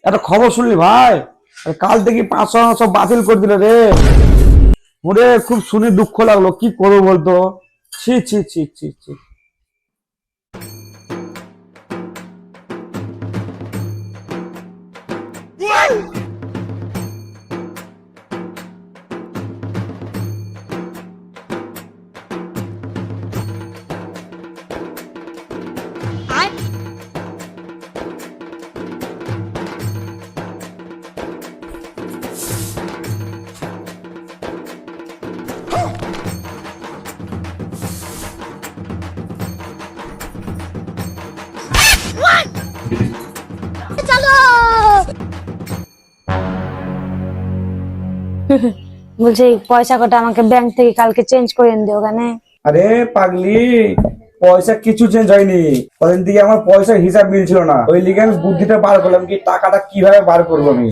একটা খবর শুনলি ভাই? কাল থেকে 500 সব বাতিল করে দিল রে। ওরে খুব শুনে দুঃখ লাগলো, কি করবো বলতো। ছি ছি ছি ছি ছি। বলছে এই পয়সা কটা আমাকে ব্যাংক থেকে কালকে চেঞ্জ করে দিও ওখানে। আরে পাগলি, পয়সা কিছু চেঞ্জ হয়নি। কদিন থেকে আমার পয়সার হিসাব মিলছিল না, ওই লিগে আমি বুদ্ধিটা বার করলাম কি টাকাটা কিভাবে বার করবো আমি।